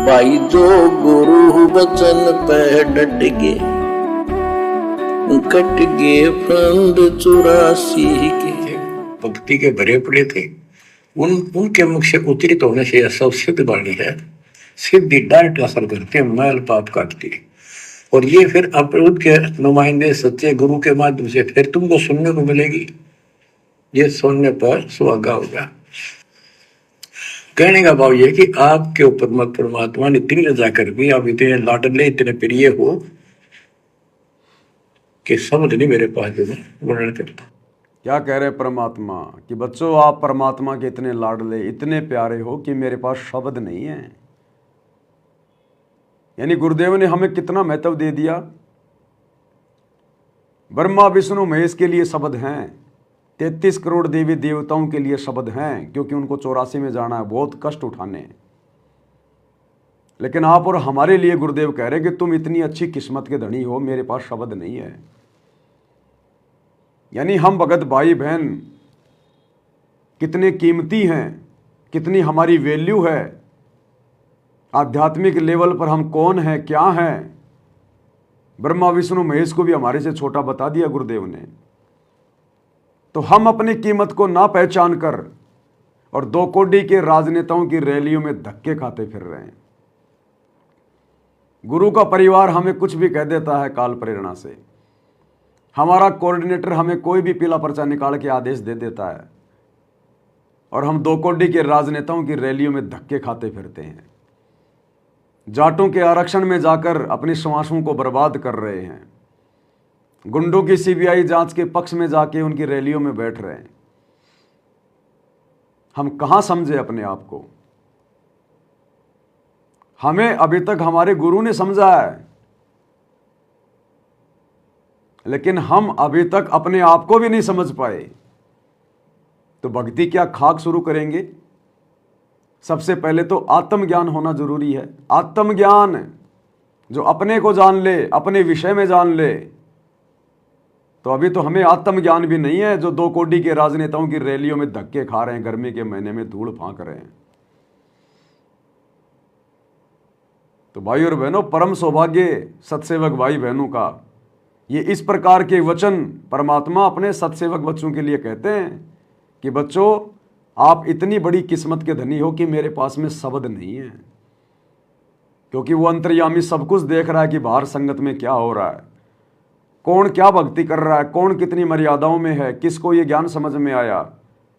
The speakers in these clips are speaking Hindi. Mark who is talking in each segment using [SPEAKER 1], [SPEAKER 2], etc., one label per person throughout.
[SPEAKER 1] भाई जो गुरु वचन पे डट गए, कट गए फंद 84 के।
[SPEAKER 2] भक्ति के भरे पड़े थे, उनके मुख से उतरित होने से यह सब सिद्ध वाणी है। सिद्धि डायरेक्ट असर करते, मैल पाप काटती। और ये फिर अप्रभु के नुमाइंदे सच्चे गुरु के माध्यम से फिर तुमको सुनने को मिलेगी। ये सुनने पर सुहागा होगा। कहने का भाव ये कि आपके ऊपर मत परमात्मा ने इतनी रजा कर दी, आप इतने लाडले इतने प्रिय हो कि समझ नहीं मेरे पास जो वर्णन करता।
[SPEAKER 3] क्या कह रहे परमात्मा कि बच्चों आप परमात्मा के इतने लाडले इतने प्यारे हो कि मेरे पास शब्द नहीं है। यानी गुरुदेव ने हमें कितना महत्व दे दिया। ब्रह्मा विष्णु महेश के लिए शब्द हैं, 33 करोड़ देवी देवताओं के लिए शब्द हैं, क्योंकि उनको 84 में जाना है, बहुत कष्ट उठाने। लेकिन आप और हमारे लिए गुरुदेव कह रहे हैं कि तुम इतनी अच्छी किस्मत के धनी हो, मेरे पास शब्द नहीं है। यानी हम भगत भाई बहन कितने कीमती हैं, कितनी हमारी वैल्यू है, आध्यात्मिक लेवल पर हम कौन हैं, क्या हैं। ब्रह्मा विष्णु महेश को भी हमारे से छोटा बता दिया गुरुदेव ने। तो हम अपनी कीमत को ना पहचान कर और 2 कोड़ी के राजनेताओं की रैलियों में धक्के खाते फिर रहे हैं। गुरु का परिवार हमें कुछ भी कह देता है काल प्रेरणा से। हमारा कोऑर्डिनेटर हमें कोई भी पीला पर्चा निकाल के आदेश दे देता है और हम 2 कोड़ी के राजनेताओं की रैलियों में धक्के खाते फिरते हैं। जाटों के आरक्षण में जाकर अपनी श्वासों को बर्बाद कर रहे हैं। गुंडों की सीबीआई जांच के पक्ष में जाके उनकी रैलियों में बैठ रहे हैं। हम कहां समझे अपने आप को? हमें अभी तक हमारे गुरु ने समझा है, लेकिन हम अभी तक अपने आप को भी नहीं समझ पाए। तो भक्ति क्या खाक शुरू करेंगे? सबसे पहले तो आत्मज्ञान होना जरूरी है। आत्मज्ञान, जो अपने को जान ले, अपने विषय में जान ले। तो अभी तो हमें आत्मज्ञान भी नहीं है, जो 2 कोड़ी के राजनेताओं की रैलियों में धक्के खा रहे हैं, गर्मी के महीने में धूल फांक रहे हैं। तो भाई और बहनों, परम सौभाग्य सत्सेवक भाई बहनों का, ये इस प्रकार के वचन परमात्मा अपने सत्सेवक बच्चों के लिए कहते हैं कि बच्चों आप इतनी बड़ी किस्मत के धनी हो कि मेरे पास में शब्द नहीं है। क्योंकि वो अंतर्यामी सब कुछ देख रहा है कि बाहर संगत में क्या हो रहा है, कौन क्या भक्ति कर रहा है, कौन कितनी मर्यादाओं में है, किसको ये ज्ञान समझ में आया,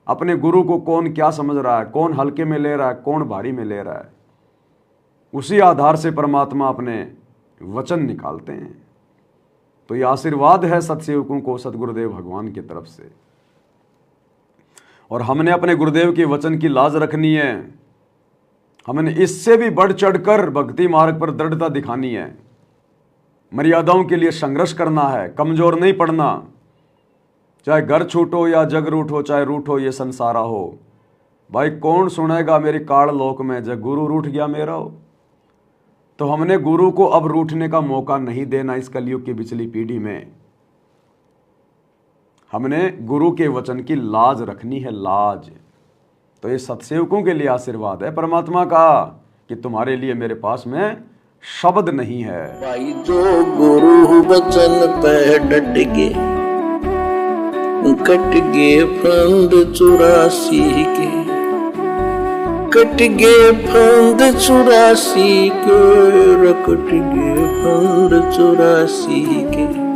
[SPEAKER 3] अपने गुरु को कौन क्या समझ रहा है, कौन हल्के में ले रहा है, कौन भारी में ले रहा है। उसी आधार से परमात्मा अपने वचन निकालते हैं। तो ये आशीर्वाद है सत्सेवकों को सतगुरुदेव भगवान की तरफ से। और हमने अपने गुरुदेव के वचन की लाज रखनी है। हमने इससे भी बढ़ चढ़कर भक्ति मार्ग पर दृढ़ता दिखानी है। मर्यादाओं के लिए संघर्ष करना है, कमजोर नहीं पड़ना। चाहे घर छूटो या जग रूठो, चाहे रूठो ये संसारा हो। भाई कौन सुनेगा मेरी काल लोक में, जब गुरु रूठ गया मेरा हो। तो हमने गुरु को अब रूठने का मौका नहीं देना। इस कलयुग की पिछली पीढ़ी में हमने गुरु के वचन की लाज रखनी है, लाज। तो ये सत्सेवकों के लिए आशीर्वाद है परमात्मा का कि तुम्हारे लिए मेरे पास में शब्द नहीं है।
[SPEAKER 1] भाई जो गुरु वचन पे डट गए, कट गए फंद 84 के, कट गए फंद 84 के, कट गए फंद 84 के।